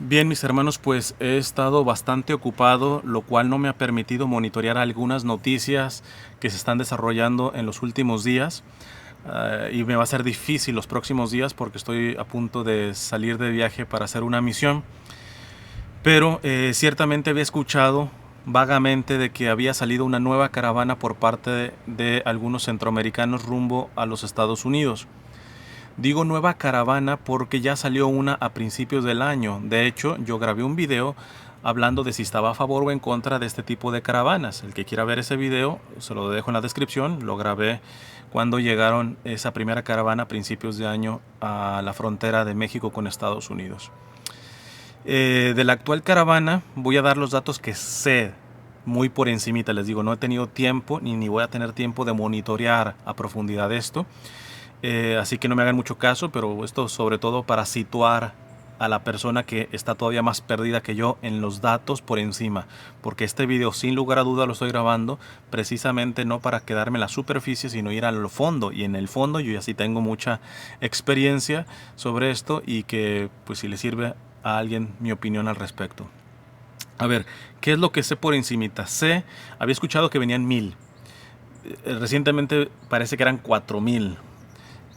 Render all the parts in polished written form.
Bien, mis hermanos, pues he estado bastante ocupado, lo cual no me ha permitido monitorear algunas noticias que se están desarrollando en los últimos días. Y me va a ser difícil los próximos días porque estoy a punto de salir de viaje para hacer una misión. Pero ciertamente había escuchado vagamente de que había salido una nueva caravana por parte de algunos centroamericanos rumbo a los Estados Unidos. Digo nueva caravana porque ya salió una a principios del año. De hecho, yo grabé un video hablando de si estaba a favor o en contra de este tipo de caravanas. El que quiera ver ese video, se lo dejo en la descripción. Lo grabé cuando llegaron esa primera caravana a principios de año a la frontera de México con Estados Unidos. De la actual caravana voy a dar los datos que sé muy por encimita. Les digo, no he tenido tiempo ni voy a tener tiempo de monitorear a profundidad esto. Así que no me hagan mucho caso, pero esto sobre todo para situar a la persona que está todavía más perdida que yo en los datos por encima, porque este video sin lugar a duda lo estoy grabando precisamente no para quedarme en la superficie, sino ir al fondo, y en el fondo yo ya sí tengo mucha experiencia sobre esto y que pues si le sirve a alguien mi opinión al respecto. A ver, ¿qué es lo que sé por encimita? Había escuchado que venían 1000. Recientemente parece que eran 4000.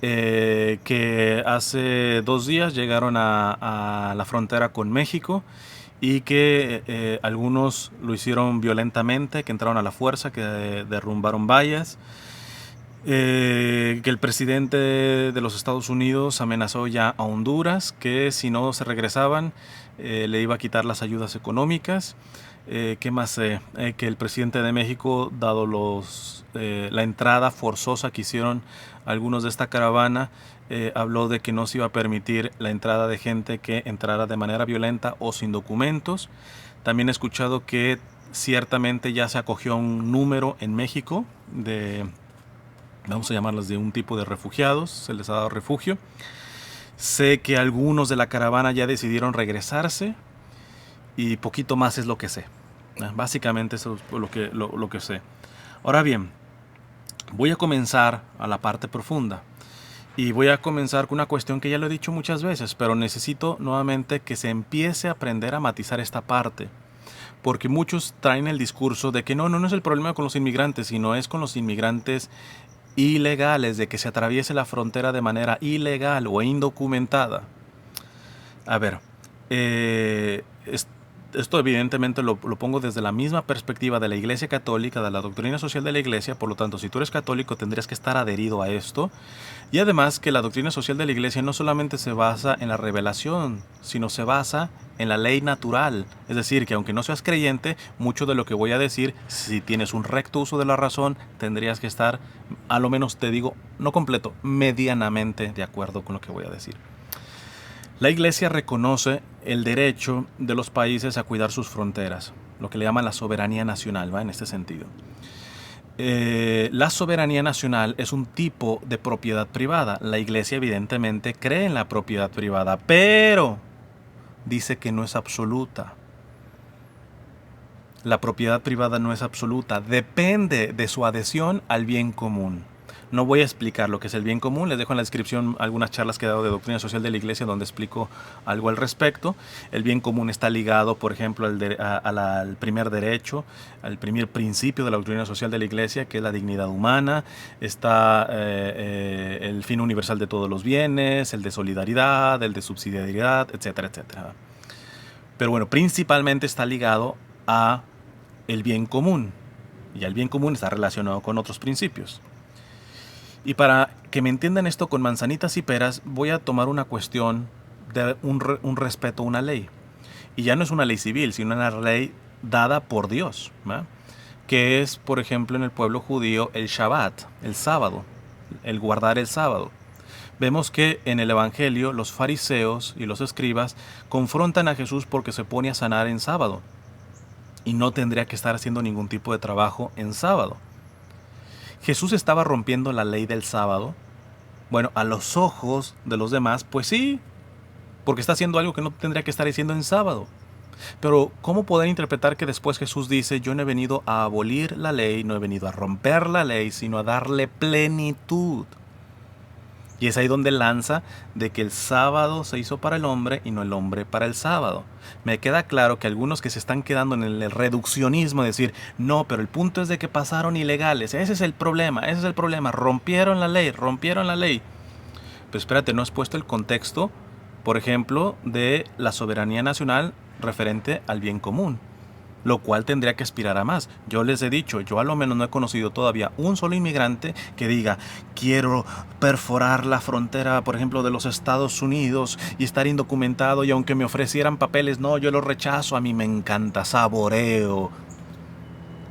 Que hace 2 días llegaron a la frontera con México y que algunos lo hicieron violentamente, que entraron a la fuerza, que derrumbaron vallas, que el presidente de los Estados Unidos amenazó ya a Honduras que si no se regresaban le iba a quitar las ayudas económicas. ¿Qué más sé? Que el presidente de México, dado la entrada forzosa que hicieron algunos de esta caravana, habló de que no se iba a permitir la entrada de gente que entrara de manera violenta o sin documentos. También he escuchado que ciertamente ya se acogió un número en México vamos a llamarlas de un tipo de refugiados, se les ha dado refugio. Sé que algunos de la caravana ya decidieron regresarse y poquito más es lo que sé. Básicamente eso es lo que sé. Ahora bien, voy a comenzar a la parte profunda. Y voy a comenzar con una cuestión que ya lo he dicho muchas veces, pero necesito nuevamente que se empiece a aprender a matizar esta parte. Porque muchos traen el discurso de que no es el problema con los inmigrantes, sino es con los inmigrantes ilegales, de que se atraviese la frontera de manera ilegal o indocumentada. A ver, esto evidentemente lo pongo desde la misma perspectiva de la Iglesia Católica, de la doctrina social de la Iglesia. Por lo tanto, si tú eres católico tendrías que estar adherido a esto. Y además que la doctrina social de la Iglesia no solamente se basa en la revelación, sino se basa en la ley natural. Es decir, que aunque no seas creyente, mucho de lo que voy a decir, si tienes un recto uso de la razón, tendrías que estar, a lo menos te digo, no completo, medianamente de acuerdo con lo que voy a decir. La Iglesia reconoce el derecho de los países a cuidar sus fronteras, lo que le llaman la soberanía nacional, ¿va? En este sentido. La soberanía nacional es un tipo de propiedad privada. La Iglesia evidentemente cree en la propiedad privada, pero dice que no es absoluta. La propiedad privada no es absoluta, depende de su adhesión al bien común. No voy a explicar lo que es el bien común, les dejo en la descripción algunas charlas que he dado de doctrina social de la Iglesia donde explico algo al respecto. El bien común está ligado, por ejemplo, al primer derecho, al primer principio de la doctrina social de la Iglesia, que es la dignidad humana. Está el fin universal de todos los bienes, el de solidaridad, el de subsidiariedad, etcétera, etcétera. Pero bueno, principalmente está ligado a el bien común, y el bien común está relacionado con otros principios. Y para que me entiendan esto con manzanitas y peras, voy a tomar una cuestión de un respeto a una ley. Y ya no es una ley civil, sino una ley dada por Dios, ¿va? Que es, por ejemplo, en el pueblo judío el Shabbat, el sábado, el guardar el sábado. Vemos que en el Evangelio los fariseos y los escribas confrontan a Jesús porque se pone a sanar en sábado y no tendría que estar haciendo ningún tipo de trabajo en sábado. ¿Jesús estaba rompiendo la ley del sábado? Bueno, a los ojos de los demás, pues sí, porque está haciendo algo que no tendría que estar haciendo en sábado. Pero ¿cómo poder interpretar que después Jesús dice, yo no he venido a abolir la ley, no he venido a romper la ley, sino a darle plenitud? Y es ahí donde lanza de que el sábado se hizo para el hombre y no el hombre para el sábado. Me queda claro que algunos que se están quedando en el reduccionismo, decir, no, pero el punto es de que pasaron ilegales, ese es el problema, rompieron la ley, rompieron la ley. Pero espérate, no has puesto el contexto, por ejemplo, de la soberanía nacional referente al bien común, lo cual tendría que aspirar a más. Yo les he dicho, yo a lo menos no he conocido todavía un solo inmigrante que diga, quiero perforar la frontera, por ejemplo, de los Estados Unidos y estar indocumentado, y aunque me ofrecieran papeles, no, yo los rechazo. A mí me encanta, saboreo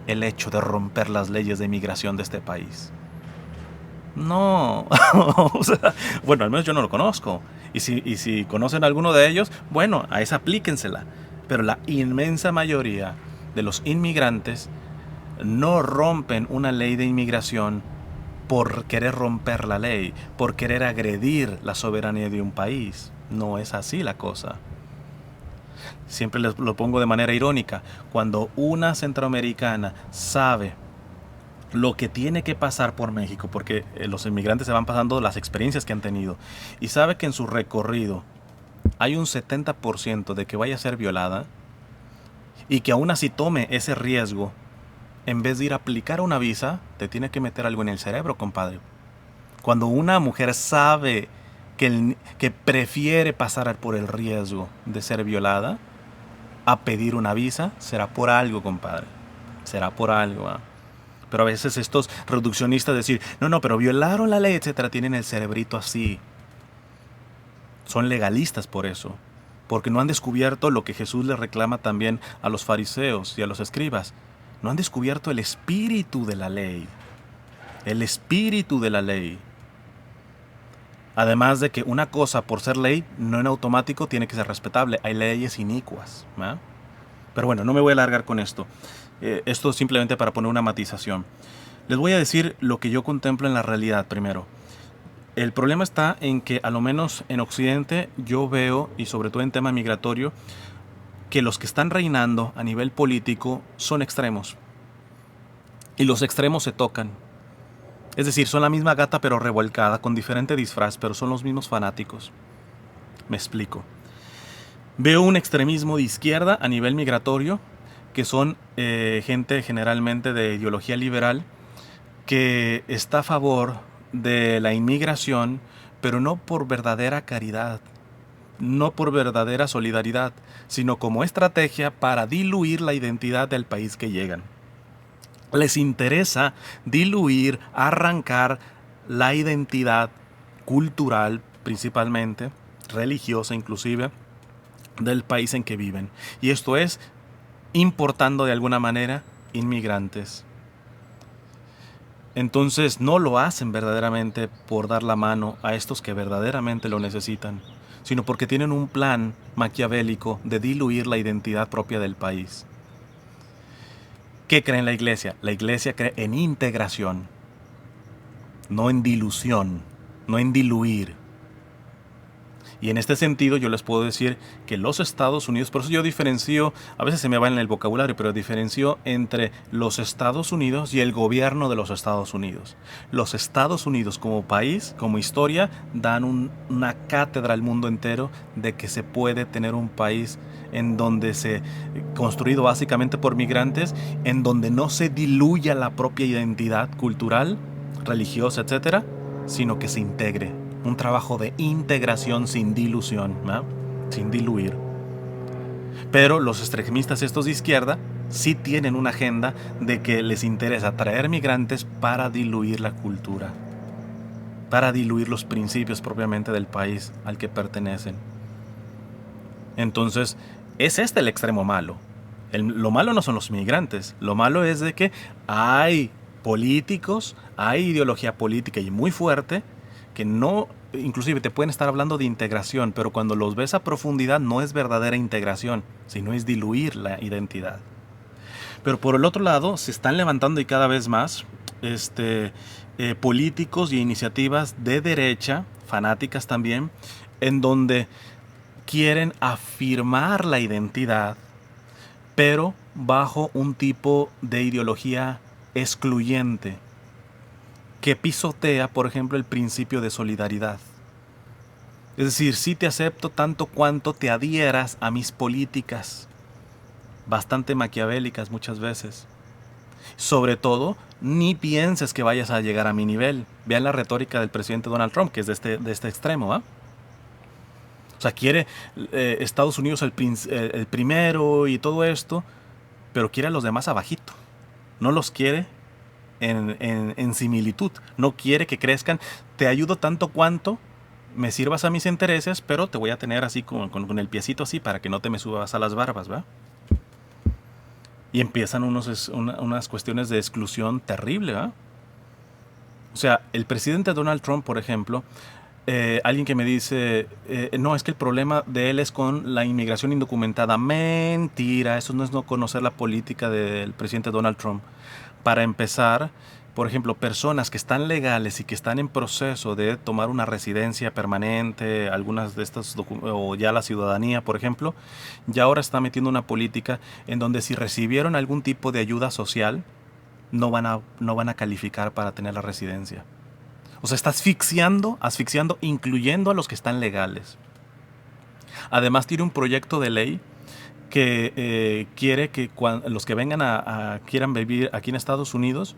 el hecho de romper las leyes de inmigración de este país. No, o sea, bueno, al menos yo no lo conozco. Y si conocen a alguno de ellos, bueno, a esa aplíquensela. Pero la inmensa mayoría de los inmigrantes no rompen una ley de inmigración por querer romper la ley, por querer agredir la soberanía de un país. No es así la cosa. Siempre les lo pongo de manera irónica. Cuando una centroamericana sabe lo que tiene que pasar por México, porque los inmigrantes se van pasando las experiencias que han tenido, y sabe que en su recorrido hay un 70% de que vaya a ser violada, y que aún así tome ese riesgo, en vez de ir a aplicar una visa, te tiene que meter algo en el cerebro, compadre. Cuando una mujer sabe que prefiere pasar por el riesgo de ser violada a pedir una visa, será por algo, compadre. Será por algo, ¿eh? Pero a veces estos reduccionistas decir, no, pero violaron la ley, etcétera, tienen el cerebrito así. Son legalistas por eso, porque no han descubierto lo que Jesús le reclama también a los fariseos y a los escribas. No han descubierto el espíritu de la ley. El espíritu de la ley. Además de que una cosa por ser ley, no en automático tiene que ser respetable. Hay leyes inicuas, ¿eh? Pero bueno, no me voy a alargar con esto. Esto simplemente para poner una matización. Les voy a decir lo que yo contemplo en la realidad primero. El problema está en que, a lo menos en Occidente, yo veo, y sobre todo en tema migratorio, que los que están reinando a nivel político son extremos. Y los extremos se tocan. Es decir, son la misma gata pero revolcada, con diferente disfraz, pero son los mismos fanáticos. Me explico. Veo un extremismo de izquierda a nivel migratorio, que son gente generalmente de ideología liberal, que está a favor de la inmigración, pero no por verdadera caridad, no por verdadera solidaridad, sino como estrategia para diluir la identidad del país que llegan. Les interesa diluir, arrancar la identidad cultural, principalmente, religiosa inclusive, del país en que viven. Y esto es importando de alguna manera inmigrantes. Entonces no lo hacen verdaderamente por dar la mano a estos que verdaderamente lo necesitan, sino porque tienen un plan maquiavélico de diluir la identidad propia del país. ¿Qué cree en la iglesia? La iglesia cree en integración, no en dilución, no en diluir. Y en este sentido yo les puedo decir que los Estados Unidos, por eso yo diferencio, a veces se me va en el vocabulario, pero diferencio entre los Estados Unidos y el gobierno de los Estados Unidos. Los Estados Unidos como país, como historia, dan una cátedra al mundo entero de que se puede tener un país en donde construido básicamente por migrantes, en donde no se diluya la propia identidad cultural, religiosa, etcétera, sino que se integre. Un trabajo de integración sin dilución, ¿no? Sin diluir. Pero los extremistas estos de izquierda sí tienen una agenda de que les interesa traer migrantes para diluir la cultura, para diluir los principios propiamente del país al que pertenecen. Entonces, es este el extremo malo. Lo malo no son los migrantes, lo malo es de que hay políticos, hay ideología política y muy fuerte, que no, inclusive te pueden estar hablando de integración, pero cuando los ves a profundidad no es verdadera integración, sino es diluir la identidad. Pero por el otro lado se están levantando y cada vez más políticos y iniciativas de derecha, fanáticas también, en donde quieren afirmar la identidad, pero bajo un tipo de ideología excluyente, que pisotea, por ejemplo, el principio de solidaridad. Es decir, sí te acepto tanto cuanto te adhieras a mis políticas, bastante maquiavélicas muchas veces. Sobre todo, ni pienses que vayas a llegar a mi nivel. Vean la retórica del presidente Donald Trump, que es de este extremo, ¿ah? O sea, quiere Estados Unidos el primero y todo esto, pero quiere a los demás abajito. No los quiere en similitud. No quiere que crezcan. Te ayudo tanto cuanto me sirvas a mis intereses, pero te voy a tener así con el piecito así para que no te me subas a las barbas, ¿va? Y empiezan unas cuestiones de exclusión terrible, ¿va? O sea, el presidente Donald Trump, por ejemplo, alguien que me dice, no, es que el problema de él es con la inmigración indocumentada. Mentira, eso no es no conocer la política del presidente Donald Trump. Para empezar, por ejemplo, personas que están legales y que están en proceso de tomar una residencia permanente, algunas de estas, o ya la ciudadanía, por ejemplo, ya ahora está metiendo una política en donde si recibieron algún tipo de ayuda social, no van a calificar para tener la residencia. O sea, está asfixiando, incluyendo a los que están legales. Además, tiene un proyecto de ley que quiere que los que vengan quieran vivir aquí en Estados Unidos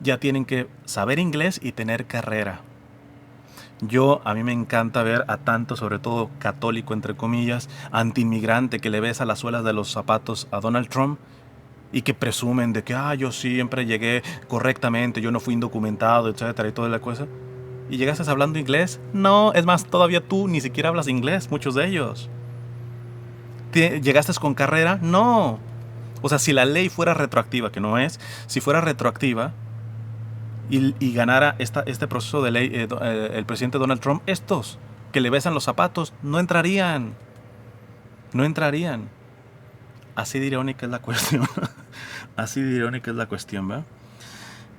ya tienen que saber inglés y tener carrera. A mí me encanta ver a tanto, sobre todo católico entre comillas, antiinmigrante, que le besa las suelas de los zapatos a Donald Trump y que presumen de que yo siempre llegué correctamente, yo no fui indocumentado, etcétera, y toda la cosa. ¿Y llegaste hablando inglés? No, es más, todavía tú ni siquiera hablas inglés, muchos de ellos. ¿Llegaste con carrera? No. O sea, si la ley fuera retroactiva, que no es, si fuera retroactiva y ganara este proceso de ley el presidente Donald Trump, estos que le besan los zapatos no entrarían. No entrarían. Así de irónica es la cuestión. Así de irónica es la cuestión, ¿verdad?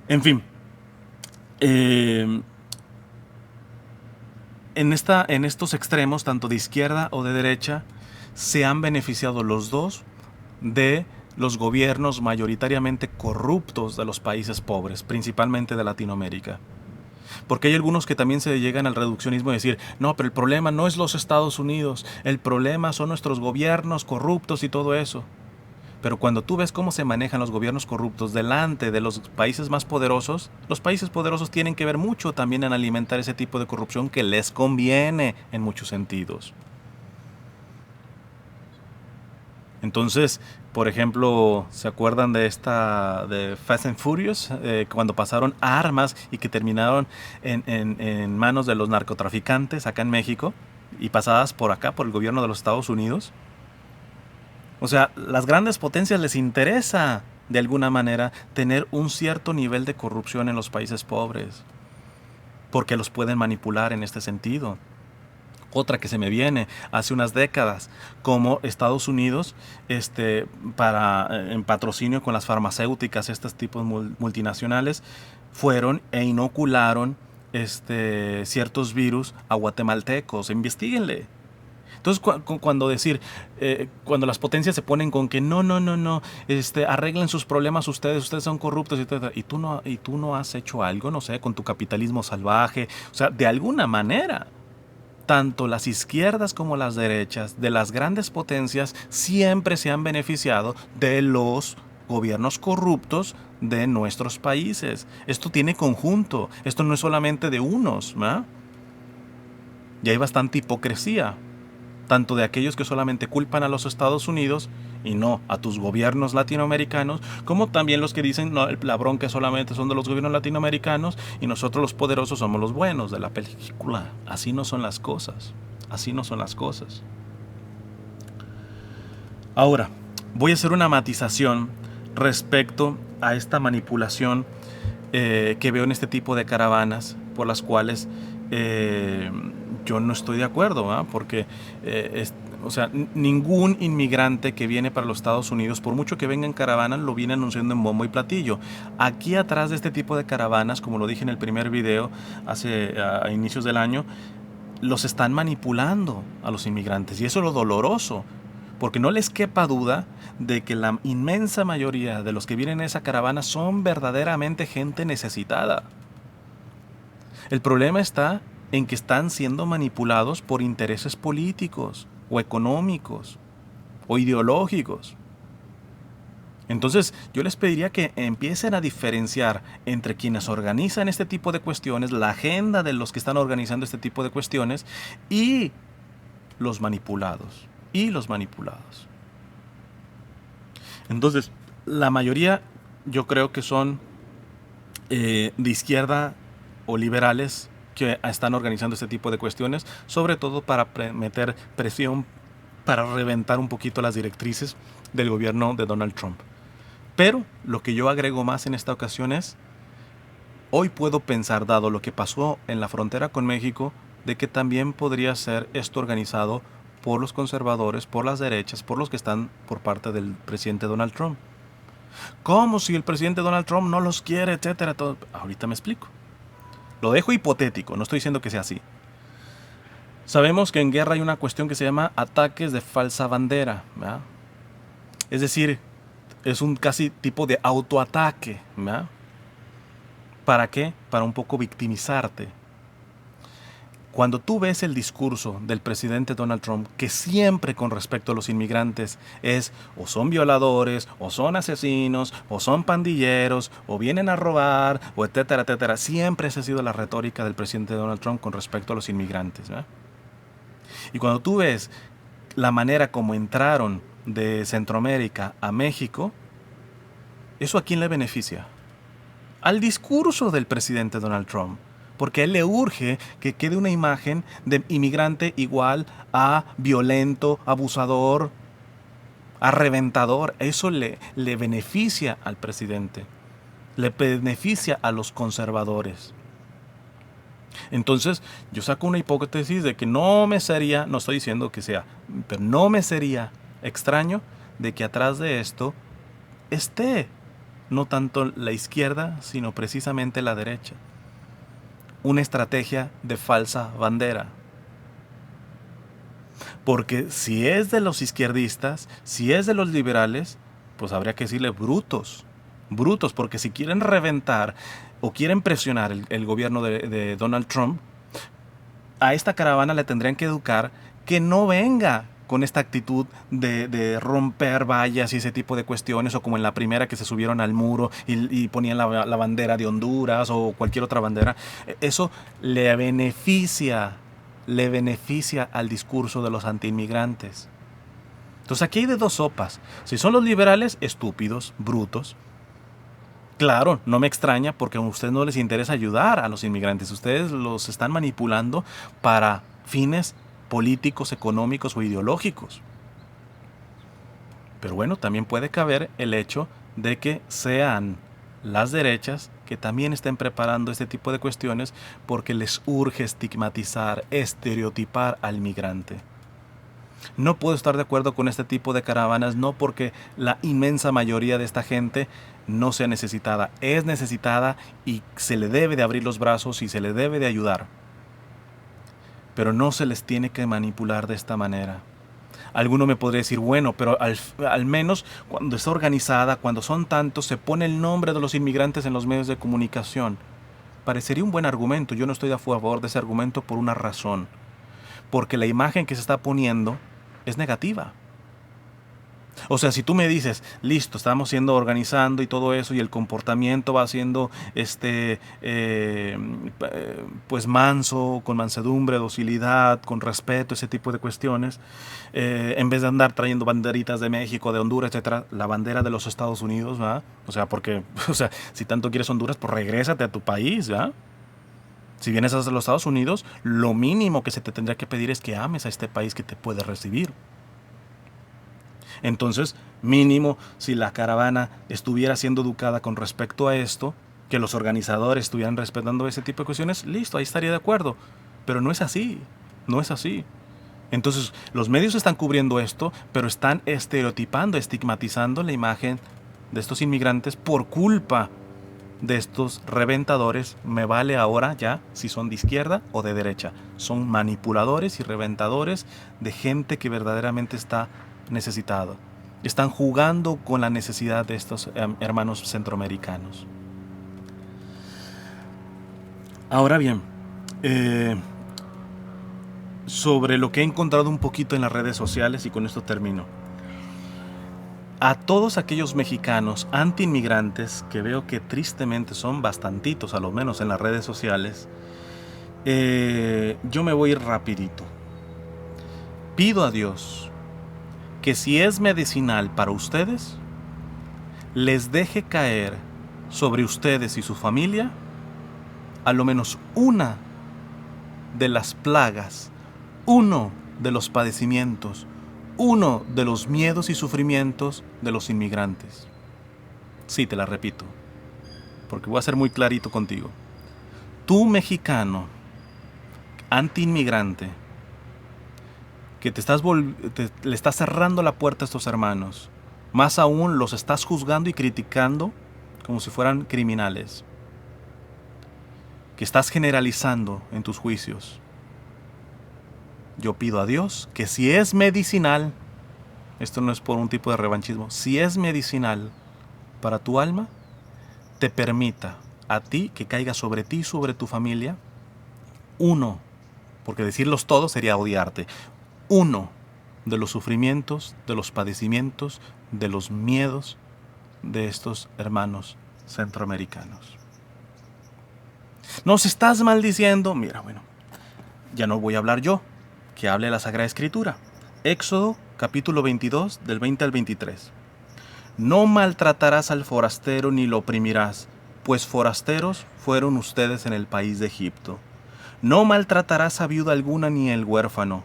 En fin. En estos extremos, tanto de izquierda o de derecha, se han beneficiado los dos de los gobiernos mayoritariamente corruptos de los países pobres, principalmente de Latinoamérica. Porque hay algunos que también se llegan al reduccionismo y decir, no, pero el problema no es los Estados Unidos, el problema son nuestros gobiernos corruptos y todo eso. Pero cuando tú ves cómo se manejan los gobiernos corruptos delante de los países más poderosos, los países poderosos tienen que ver mucho también en alimentar ese tipo de corrupción que les conviene en muchos sentidos. Entonces, por ejemplo, ¿se acuerdan de Fast and Furious? Cuando pasaron armas y que terminaron en manos de los narcotraficantes acá en México y pasadas por acá, por el gobierno de los Estados Unidos. O sea, las grandes potencias les interesa, de alguna manera, tener un cierto nivel de corrupción en los países pobres, porque los pueden manipular en este sentido. Otra que se me viene hace unas décadas, como Estados Unidos, en patrocinio con las farmacéuticas, estos tipos multinacionales, fueron e inocularon ciertos virus a guatemaltecos. Investíguenle. Entonces, cuando las potencias se ponen con que no, arreglen sus problemas ustedes son corruptos, etc. Y tú no has hecho algo, no sé, con tu capitalismo salvaje. O sea, de alguna manera, tanto las izquierdas como las derechas de las grandes potencias siempre se han beneficiado de los gobiernos corruptos de nuestros países. Esto tiene conjunto, esto no es solamente de unos, ¿no? Y hay bastante hipocresía, tanto de aquellos que solamente culpan a los Estados Unidos y no a tus gobiernos latinoamericanos, como también los que dicen, no, la bronca solamente son de los gobiernos latinoamericanos y nosotros los poderosos somos los buenos de la película. Así no son las cosas. Así no son las cosas. Ahora, voy a hacer una matización respecto a esta manipulación que veo en este tipo de caravanas por las cuales yo no estoy de acuerdo, ¿eh? Porque o sea, ningún inmigrante que viene para los Estados Unidos, por mucho que venga en caravana, lo viene anunciando en bombo y platillo. Aquí atrás de este tipo de caravanas, como lo dije en el primer video a inicios del año, los están manipulando a los inmigrantes, y eso es lo doloroso, porque no les quepa duda de que la inmensa mayoría de los que vienen en esa caravana son verdaderamente gente necesitada. El problema está en que están siendo manipulados por intereses políticos o económicos o ideológicos. Entonces, yo les pediría que empiecen a diferenciar entre quienes organizan este tipo de cuestiones, la agenda de los que están organizando este tipo de cuestiones, y los manipulados. Y los manipulados. Entonces, la mayoría yo creo que son de izquierda o liberales que están organizando este tipo de cuestiones, sobre todo para meter presión, para reventar un poquito las directrices del gobierno de Donald Trump. Pero lo que yo agrego más en esta ocasión es, hoy puedo pensar, dado lo que pasó en la frontera con México, de que también podría ser esto organizado por los conservadores, por las derechas, por los que están por parte del presidente Donald Trump. ¿Cómo si el presidente Donald Trump no los quiere, etcétera? Todo. Ahorita me explico. Lo dejo hipotético, no estoy diciendo que sea así. Sabemos que en guerra hay una cuestión que se llama ataques de falsa bandera, ¿verdad? Es decir, es un casi tipo de autoataque, ¿verdad? ¿Para qué? Para un poco victimizarte. Cuando tú ves el discurso del presidente Donald Trump, que siempre con respecto a los inmigrantes es o son violadores, o son asesinos, o son pandilleros, o vienen a robar, o etcétera, etcétera. Siempre esa ha sido la retórica del presidente Donald Trump con respecto a los inmigrantes, ¿verdad? Y cuando tú ves la manera como entraron de Centroamérica a México, ¿eso a quién le beneficia? Al discurso del presidente Donald Trump. Porque a él le urge que quede una imagen de inmigrante igual a violento, abusador, a reventador. Eso le beneficia al presidente, le beneficia a los conservadores. Entonces, yo saco una hipótesis de que no estoy diciendo que sea, pero no me sería extraño de que atrás de esto esté no tanto la izquierda, sino precisamente la derecha. Una estrategia de falsa bandera. Porque si es de los izquierdistas, si es de los liberales, pues habría que decirle brutos. Brutos, porque si quieren reventar o quieren presionar el gobierno de Donald Trump, a esta caravana le tendrían que educar que no venga con esta actitud de romper vallas y ese tipo de cuestiones, o como en la primera que se subieron al muro y ponían la bandera de Honduras o cualquier otra bandera. Eso le beneficia al discurso de los antiinmigrantes. Entonces aquí hay de dos sopas. Si son los liberales, estúpidos, brutos. Claro, no me extraña porque a ustedes no les interesa ayudar a los inmigrantes. Ustedes los están manipulando para fines políticos, económicos o ideológicos. Pero bueno, también puede caber el hecho de que sean las derechas que también estén preparando este tipo de cuestiones porque les urge estigmatizar, estereotipar al migrante. No puedo estar de acuerdo con este tipo de caravanas, no porque la inmensa mayoría de esta gente no sea necesitada. Es necesitada y se le debe de abrir los brazos y se le debe de ayudar. Pero no se les tiene que manipular de esta manera. Alguno me podría decir, bueno, pero al menos cuando está organizada, cuando son tantos, se pone el nombre de los inmigrantes en los medios de comunicación. Parecería un buen argumento. Yo no estoy a favor de ese argumento por una razón. Porque la imagen que se está poniendo es negativa. O sea, si tú me dices, listo, estamos organizando y todo eso, y el comportamiento va siendo pues manso, con mansedumbre, docilidad, con respeto, ese tipo de cuestiones, en vez de andar trayendo banderitas de México, de Honduras, etcétera, la bandera de los Estados Unidos, ¿verdad? O sea, porque, si tanto quieres Honduras, pues regrésate a tu país, ¿verdad? Si vienes a los Estados Unidos, lo mínimo que se te tendría que pedir es que ames a este país que te puede recibir. Entonces, mínimo, si la caravana estuviera siendo educada con respecto a esto, que los organizadores estuvieran respetando ese tipo de cuestiones, listo, ahí estaría de acuerdo. Pero no es así, no es así. Entonces, los medios están cubriendo esto, pero están estereotipando, estigmatizando la imagen de estos inmigrantes por culpa de estos reventadores. Me vale ahora ya si son de izquierda o de derecha. Son manipuladores y reventadores de gente que verdaderamente está necesitado. Están jugando con la necesidad de estos hermanos centroamericanos. Ahora bien, sobre lo que he encontrado un poquito en las redes sociales, y con esto termino. A todos aquellos mexicanos anti-inmigrantes, que veo que tristemente son bastantitos, a lo menos en las redes sociales, yo me voy a ir rapidito. Pido a Dios que si es medicinal para ustedes, les deje caer sobre ustedes y su familia a lo menos una de las plagas, uno de los padecimientos, uno de los miedos y sufrimientos de los inmigrantes. Sí, te la repito, porque voy a ser muy clarito contigo. Tú, mexicano, anti-inmigrante, que le estás cerrando la puerta a estos hermanos, más aún los estás juzgando y criticando como si fueran criminales, que estás generalizando en tus juicios. Yo pido a Dios que si es medicinal, esto no es por un tipo de revanchismo, si es medicinal para tu alma, te permita a ti que caiga sobre ti y sobre tu familia uno, porque decirlos todos sería odiarte, uno de los sufrimientos, de los padecimientos, de los miedos de estos hermanos centroamericanos. Nos estás maldiciendo. Mira, bueno, ya no voy a hablar yo, que hable la Sagrada Escritura. Éxodo capítulo 22 del 20 al 23. No maltratarás al forastero ni lo oprimirás, pues forasteros fueron ustedes en el país de Egipto. No maltratarás a viuda alguna ni el huérfano.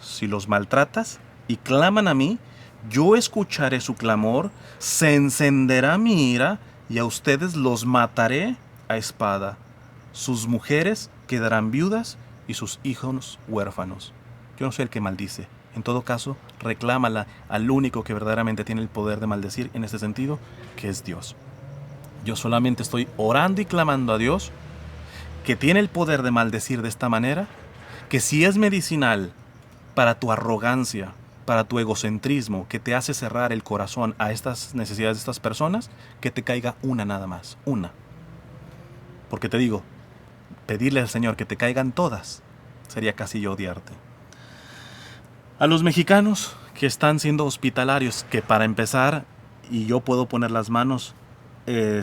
Si los maltratas y claman a mí, yo escucharé su clamor, se encenderá mi ira y a ustedes los mataré a espada. Sus mujeres quedarán viudas y sus hijos huérfanos. Yo no soy el que maldice. En todo caso, reclámala al único que verdaderamente tiene el poder de maldecir en este sentido, que es Dios. Yo solamente estoy orando y clamando a Dios, que tiene el poder de maldecir de esta manera, que si es medicinal para tu arrogancia, para tu egocentrismo, que te hace cerrar el corazón a estas necesidades de estas personas, que te caiga una nada más, una. Porque te digo, pedirle al Señor que te caigan todas, sería casi yo odiarte. A los mexicanos que están siendo hospitalarios, que para empezar, y yo puedo poner las manos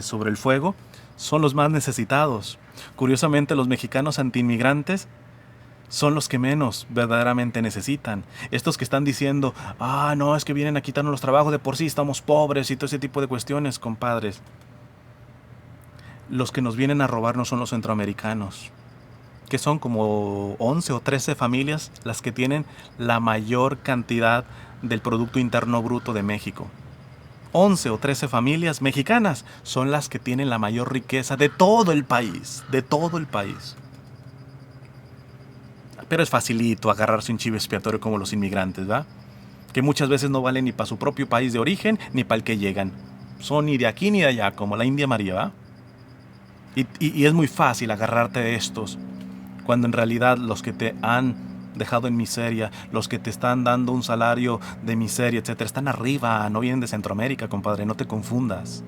sobre el fuego, son los más necesitados. Curiosamente, los mexicanos antiinmigrantes son los que menos verdaderamente necesitan. Estos que están diciendo, no, es que vienen a quitarnos los trabajos, de por sí estamos pobres y todo ese tipo de cuestiones, compadres. Los que nos vienen a robar no son los centroamericanos, que son como 11 o 13 familias las que tienen la mayor cantidad del Producto Interno Bruto de México. 11 o 13 familias mexicanas son las que tienen la mayor riqueza de todo el país, de todo el país. Pero es facilito agarrarse un chivo expiatorio como los inmigrantes, ¿va? Que muchas veces no valen ni para su propio país de origen ni para el que llegan. Son ni de aquí ni de allá, como la India María, ¿va? Y es muy fácil agarrarte de estos, cuando en realidad los que te han dejado en miseria, los que te están dando un salario de miseria, etcétera, están arriba, no vienen de Centroamérica, compadre, no te confundas.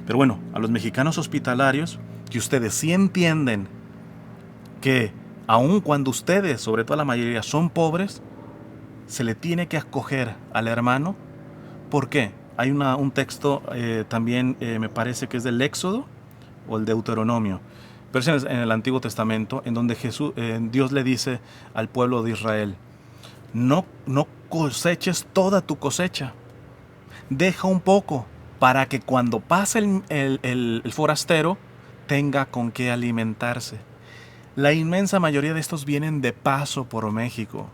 Pero bueno, a los mexicanos hospitalarios, que ustedes sí entienden que aun cuando ustedes, sobre todo la mayoría, son pobres, se le tiene que acoger al hermano. ¿Por qué? Hay un texto también, me parece que es del Éxodo o el Deuteronomio, pero es en el Antiguo Testamento, en donde Dios le dice al pueblo de Israel, no coseches toda tu cosecha, deja un poco para que cuando pase el forastero tenga con qué alimentarse. La inmensa mayoría de estos vienen de paso por México.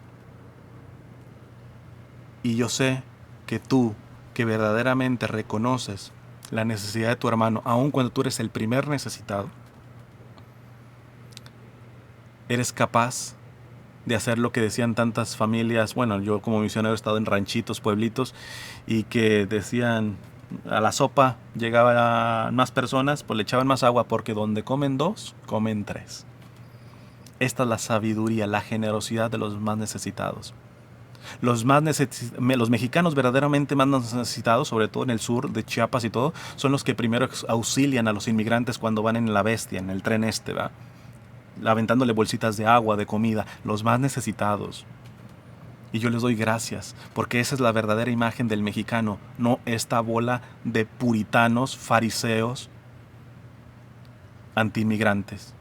Y yo sé que tú, que verdaderamente reconoces la necesidad de tu hermano, aun cuando tú eres el primer necesitado, eres capaz de hacer lo que decían tantas familias. Bueno, yo como misionero he estado en ranchitos, pueblitos, y que decían, a la sopa llegaban más personas, pues le echaban más agua, porque donde comen dos, comen tres. Esta es la sabiduría, la generosidad de los más necesitados. Los mexicanos verdaderamente más necesitados, sobre todo en el sur de Chiapas y todo, son los que primero auxilian a los inmigrantes cuando van en la bestia, en el tren ¿va? aventándole bolsitas de agua, de comida, los más necesitados. Y yo les doy gracias, porque esa es la verdadera imagen del mexicano, no esta bola de puritanos, fariseos, antiinmigrantes.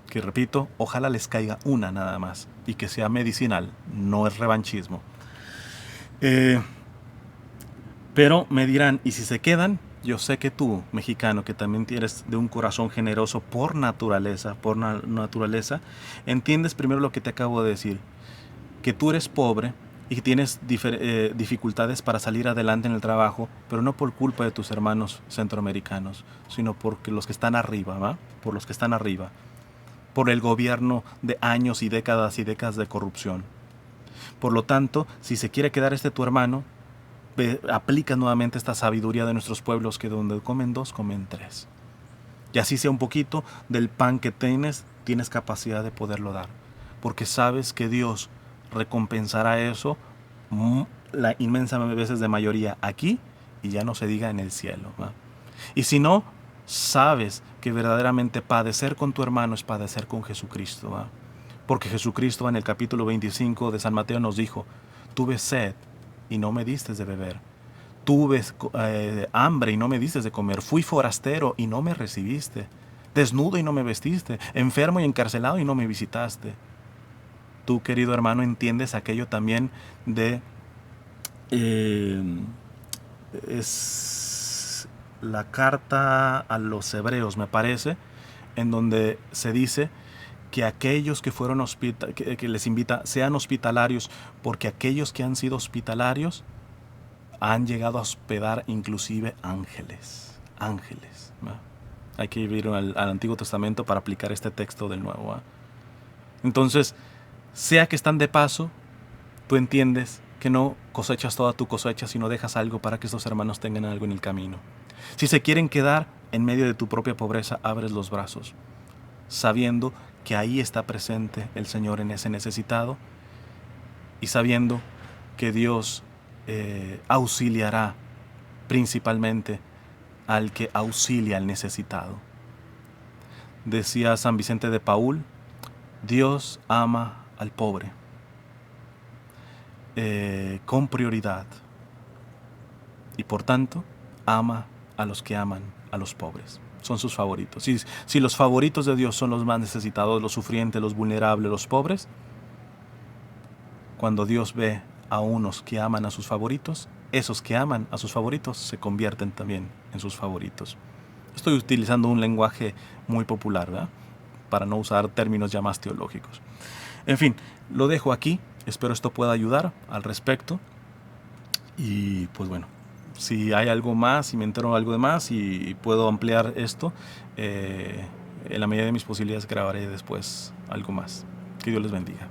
Que repito, ojalá les caiga una nada más, y que sea medicinal, no es revanchismo. Pero me dirán, ¿y si se quedan? Yo sé que tú, mexicano, que también tienes de un corazón generoso por naturaleza, entiendes primero lo que te acabo de decir, que tú eres pobre y que tienes dificultades para salir adelante en el trabajo, pero no por culpa de tus hermanos centroamericanos, sino porque los que están arriba, ¿va? Por los que están arriba, por el gobierno de años y décadas de corrupción. Por lo tanto, si se quiere quedar tu hermano, aplica nuevamente esta sabiduría de nuestros pueblos, que donde comen dos, comen tres. Y así sea un poquito del pan que tienes capacidad de poderlo dar. Porque sabes que Dios recompensará eso la inmensa veces de mayoría aquí, y ya no se diga en el cielo, ¿va? Y si no, sabes que verdaderamente padecer con tu hermano es padecer con Jesucristo, ¿va? Porque Jesucristo en el capítulo 25 de San Mateo nos dijo: tuve sed y no me diste de beber, tuve hambre y no me diste de comer, fui forastero y no me recibiste, desnudo y no me vestiste, enfermo y encarcelado y no me visitaste. Tú, querido hermano, entiendes aquello también de es la carta a los hebreos, me parece, en donde se dice que aquellos que fueron que les invita, sean hospitalarios, porque aquellos que han sido hospitalarios han llegado a hospedar inclusive ángeles, ¿va? Hay que ir al Antiguo Testamento para aplicar este texto del Nuevo, ¿va? Entonces, sea que están de paso, tú entiendes que no cosechas toda tu cosecha, sino dejas algo para que estos hermanos tengan algo en el camino. Si se quieren quedar en medio de tu propia pobreza, abres los brazos, sabiendo que ahí está presente el Señor en ese necesitado, y sabiendo que Dios auxiliará principalmente al que auxilia al necesitado. Decía San Vicente de Paúl: Dios ama al pobre con prioridad, y por tanto ama a los que aman a los pobres. Son sus favoritos. Si los favoritos de Dios son los más necesitados, los sufrientes, los vulnerables, los pobres, cuando Dios ve a unos que aman a sus favoritos, esos que aman a sus favoritos se convierten también en sus favoritos. Estoy utilizando un lenguaje muy popular, ¿verdad?, para no usar términos ya más teológicos. En fin, lo dejo aquí. Espero esto pueda ayudar al respecto. Y pues bueno, si hay algo más, si me entero de algo de más y puedo ampliar esto, en la medida de mis posibilidades grabaré después algo más. Que Dios les bendiga.